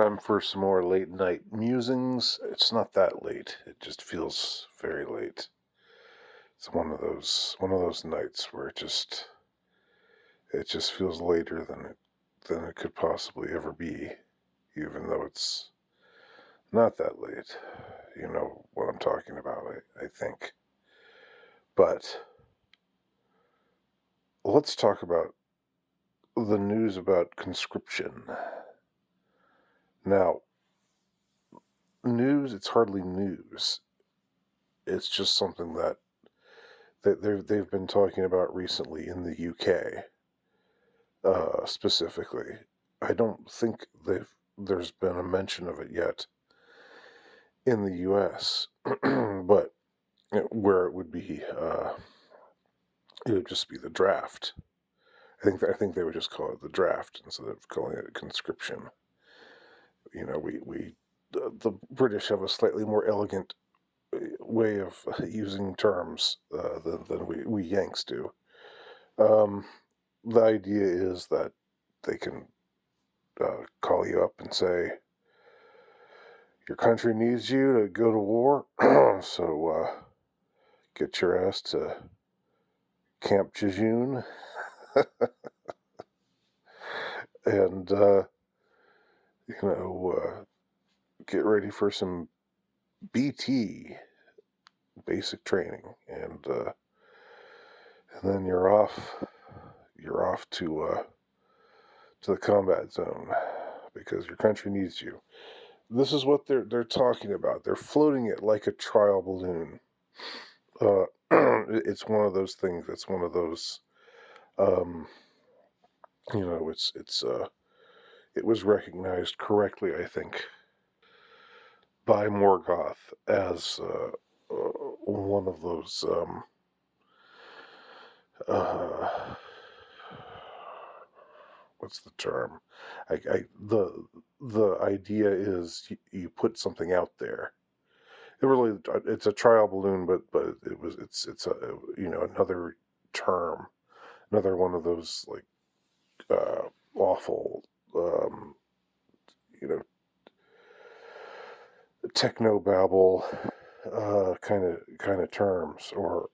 Time for some more late night musings. It's not that late. It just feels very late. It's one of those nights where it just feels later than it could possibly ever be, even though it's not that late. You know what I'm talking about, I think. But let's talk about the news about conscription. Now, news, it's hardly news. It's just something that they've been talking about recently in the UK, specifically. I don't think there's been a mention of it yet in the US, but where it would just be the draft. I think they would just call it the draft instead of calling it conscription. You know, the British have a slightly more elegant way of using terms than we Yanks do. Um, the idea is that they can call you up and say, your country needs you to go to war, so get your ass to Camp Jejune and, get ready for some BT, basic training, and then you're off. You're off to the combat zone because your country needs you. This is what they're talking about. They're floating it like a trial balloon. Uh, it's one of those things. It's one of those. Um, it was recognized correctly, I think, by Morgoth as one of those. Uh, what's the term? The idea is you put something out there. It's a trial balloon, but it's a another term, another one of those like awful you know techno babble kind of terms, or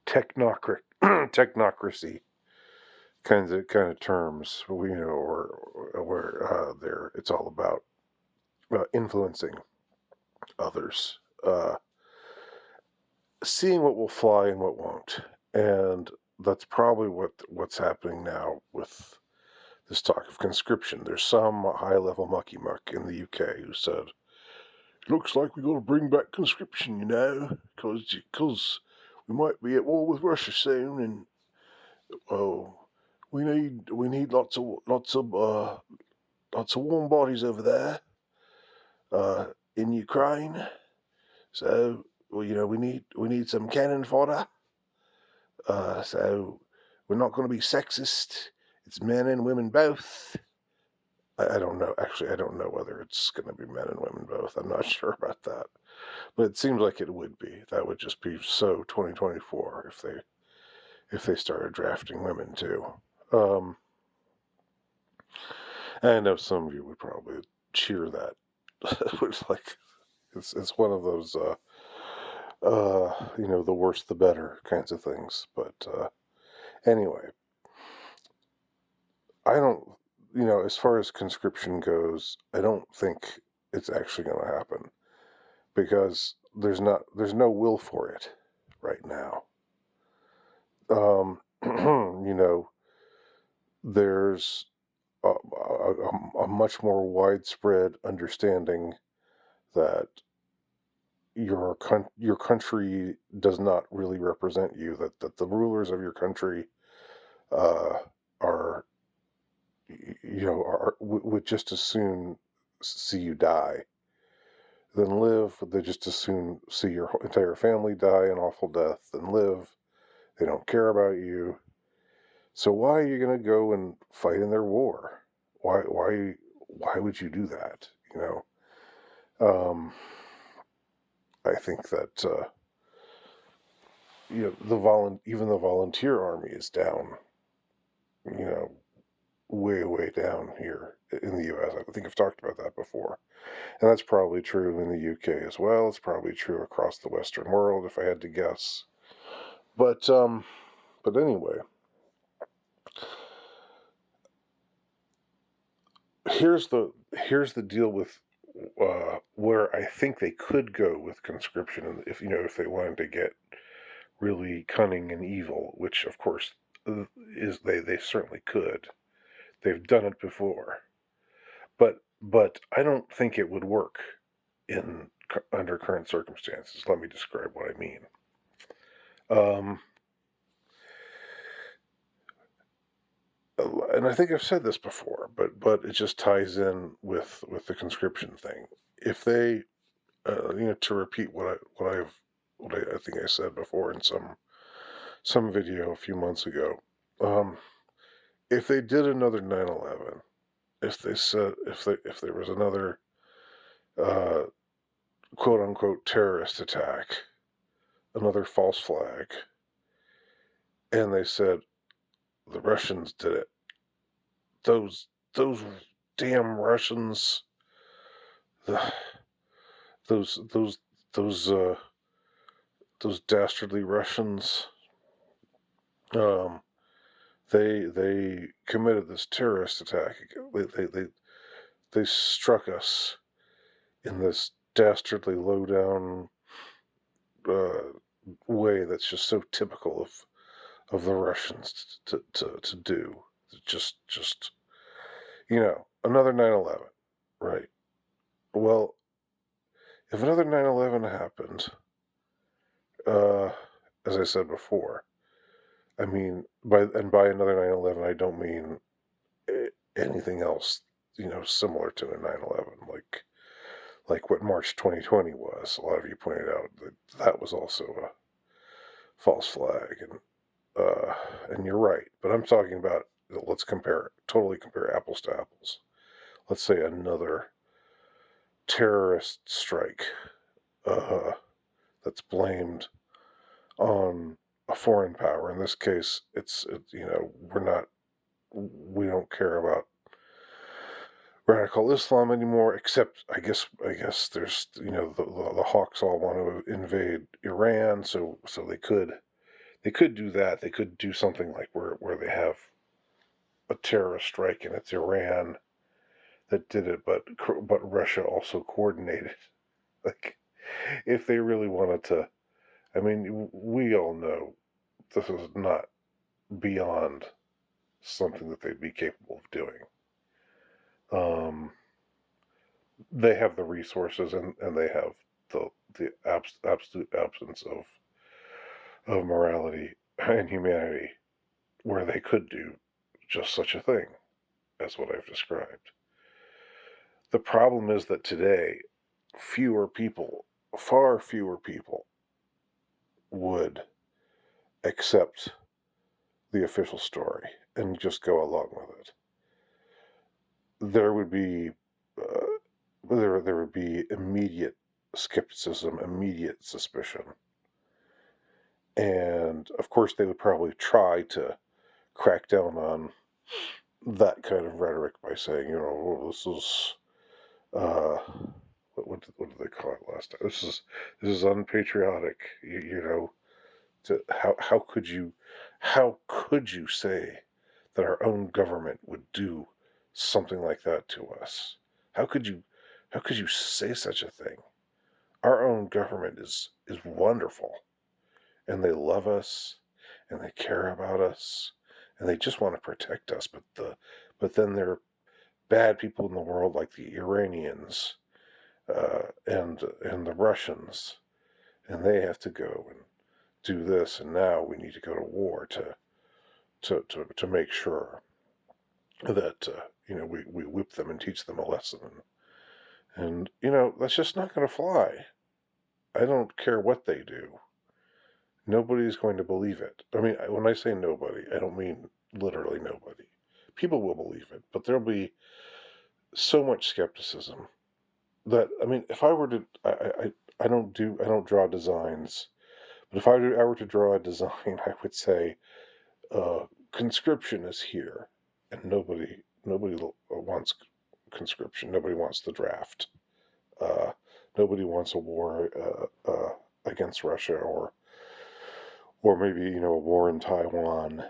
technocracy technocracy kind of terms, or where there it's all about influencing others, seeing what will fly and what won't, and that's probably what's happening now with this talk of conscription. There's some high-level mucky muck in the UK who said, "Looks like we got to bring back conscription, because we might be at war with Russia soon, and oh, we need lots of warm bodies over there in Ukraine. So we need some cannon fodder. So we're not going to be sexist. It's men and women both." I don't know. Actually, I don't know whether it's going to be men and women both. I'm not sure about that. But it seems like it would be. That would just be so 2024 if they started drafting women too. I know some of you would probably cheer that. It's one of those the worse the better kinds of things. But anyway, I don't, as far as conscription goes, I don't think it's actually going to happen because there's no will for it right now. There's a much more widespread understanding that your country does not really represent you. That the rulers of your country uh, are would just as soon see you die than live. They just as soon see your entire family die an awful death than live. They don't care about you. So why are you going to go and fight in their war? Why would you do that? Um, I think that even the volunteer army is down. You know, way, way down here in the U.S. I think I've talked about that before. And that's probably true in the UK as well. It's probably true across the Western world, if I had to guess. But anyway, here's the deal with where I think they could go with conscription, and if they wanted to get really cunning and evil, which of course is they certainly could. They've done it before, but I don't think it would work in under current circumstances. Let me describe what I mean. Um, and I think I've said this before, but it just ties in with the conscription thing. If they, to repeat what I think I said before in some video a few months ago, um, if they did another 9/11, if there was another uh, quote unquote terrorist attack, another false flag, and they said the Russians did it, those damn Russians, the, those those those uh, those dastardly Russians, um, they committed this terrorist attack. They struck us in this dastardly low-down uh, way that's just so typical of the Russians to do. Just another 9/11, right? Well, if another 9/11 happened, uh, as I said before, I mean by another 9/11, I don't mean anything else, similar to a 9/11, like what March 2020 was. A lot of you pointed out that was also a false flag, and you're right. But I'm talking about, let's totally compare apples to apples. Let's say another terrorist strike uh, that's blamed on a foreign power. In this case, we don't care about radical Islam anymore, except I guess there's the hawks all want to invade Iran, so they could do that. They could do something like where they have a terrorist strike and it's Iran that did it, but Russia also coordinated. Like, if they really wanted to, I mean, we all know this is not beyond something that they'd be capable of doing. Um, they have the resources, and they have the absolute absence of morality and humanity where they could do just such a thing as what I've described. The problem is that today, far fewer people, would accept the official story and just go along with it. There would be uh, there would be immediate skepticism, immediate suspicion, and of course they would probably try to crack down on that kind of rhetoric by saying, well, this is uh, what did they call it last time? This is unpatriotic. How could you say that our own government would do something like that to us? How could you say such a thing? Our own government is wonderful, and they love us, and they care about us, and they just want to protect us. But then there are bad people in the world like the Iranians, and the Russians, and they have to go and do this, and now we need to go to war to make sure that we whip them and teach them a lesson. And that's just not going to fly. I don't care what they do. Nobody's going to believe it. I mean, when I say nobody, I don't mean literally nobody. People will believe it, but there'll be so much skepticism that, I mean, if I were to, I don't draw designs, but if I were to draw a design, I would say conscription is here. and nobody wants conscription. Nobody wants the draft. Uh, Nobody wants a war against Russia, or maybe a war in Taiwan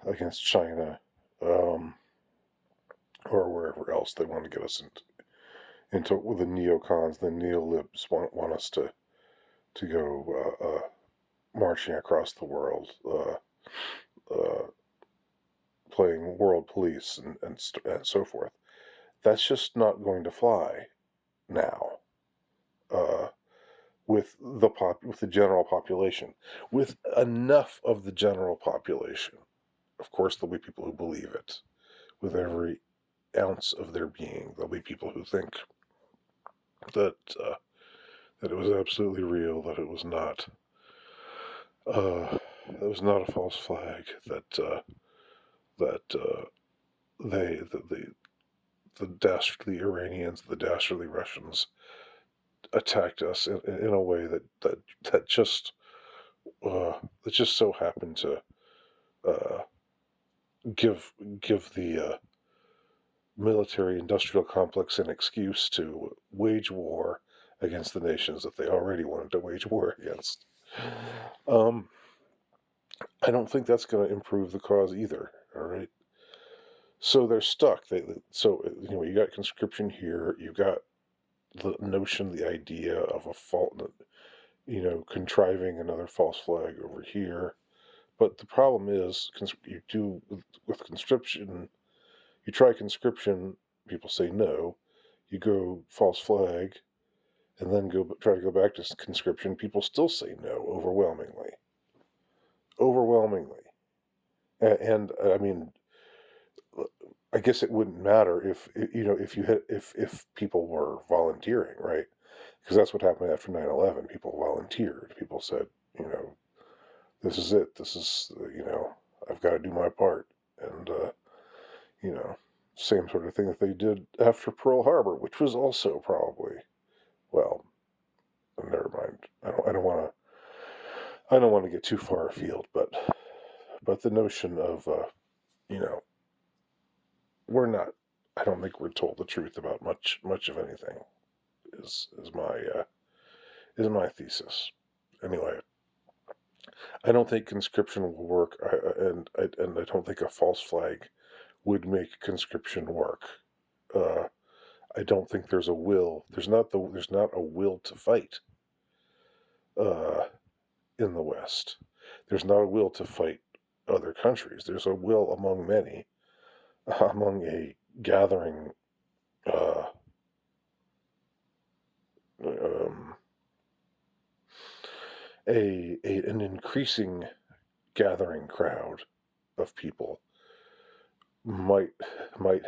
against China, um, or wherever else they want to get us into with the neocons, the neolibs want us to go marching across the world, uh, playing world police and so forth. That's just not going to fly now. Uh, with the general population, with enough of the general population. Of course, there'll be people who believe it with every ounce of their being. There'll be people who think that that it was absolutely real, that it was not a false flag, that that the dastardly Iranians, the dastardly Russians attacked us in a way that just that just so happened to uh, give the military industrial complex an excuse to wage war against the nations that they already wanted to wage war against. Um, I don't think that's going to improve the cause either. All right, so they're stuck. So you got conscription here. You got the notion, the idea of a fault, contriving another false flag over here. But the problem is, you do with conscription. You try conscription, people say no. You go false flag, and then try to go back to conscription. People still say no overwhelmingly. Overwhelmingly, and I mean, I guess it wouldn't matter if people were volunteering, right? Because that's what happened after 9/11. People volunteered. People said, this is it. This is I've got to do my part, and you know, same sort of thing that they did after Pearl Harbor, which was also probably, well, never mind. I don't want to get too far afield, but the notion of you know, we're not. I don't think we're told the truth about much of anything. Is my thesis. Anyway, I don't think conscription will work, and I don't think a false flag would make conscription work. Uh, I don't think there's a will. There's not a will to fight uh, in the West. There's not a will to fight other countries. There's a will among many, among a gathering, uh, um, an increasing gathering crowd of people might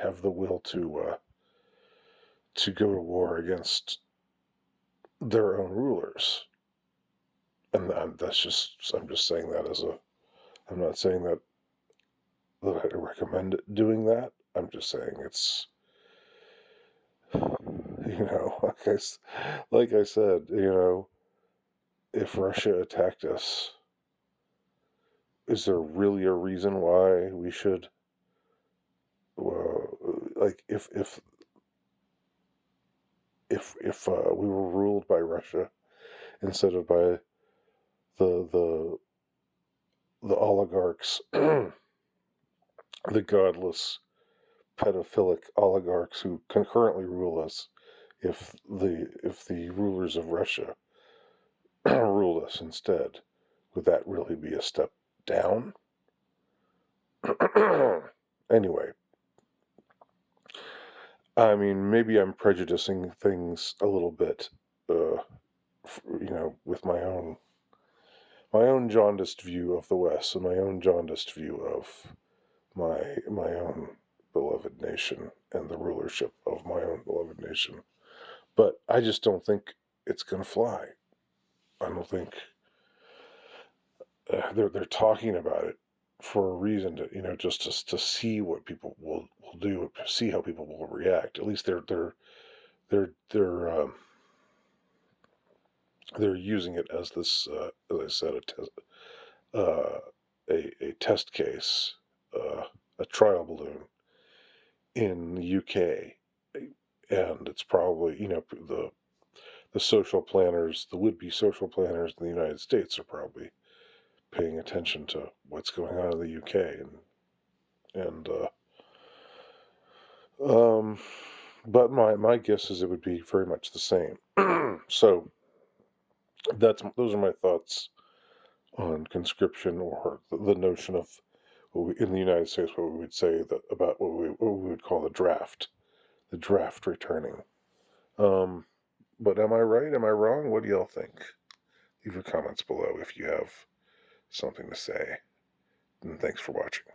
have the will to go to war against their own rulers, and that's just I'm just saying that I'm not saying that I recommend doing that. I'm just saying it's like I said, if Russia attacked us, is there really a reason why we should? Like if we were ruled by Russia instead of by the the oligarchs, the godless pedophilic oligarchs who concurrently rule us, if the rulers of Russia ruled us instead, would that really be a step down? Anyway, I mean, maybe I'm prejudicing things a little bit, with my own jaundiced view of the West and my own jaundiced view of my own beloved nation and the rulership of my own beloved nation. But I just don't think it's going to fly. I don't think they're talking about it for a reason to just to see what people will do, see how people will react. At least they're using it as this, as I said, uh, a test case, a trial balloon in the UK, and it's probably, the social planners, the would-be social planners in the United States are probably paying attention to what's going on in the UK, and um, but my guess is it would be very much the same. So those are my thoughts on conscription, or the notion of in the United States, what we would say about what we would call the draft returning. Um, but am I right? Am I wrong? What do y'all think? Leave your comments below if you have something to say. And thanks for watching.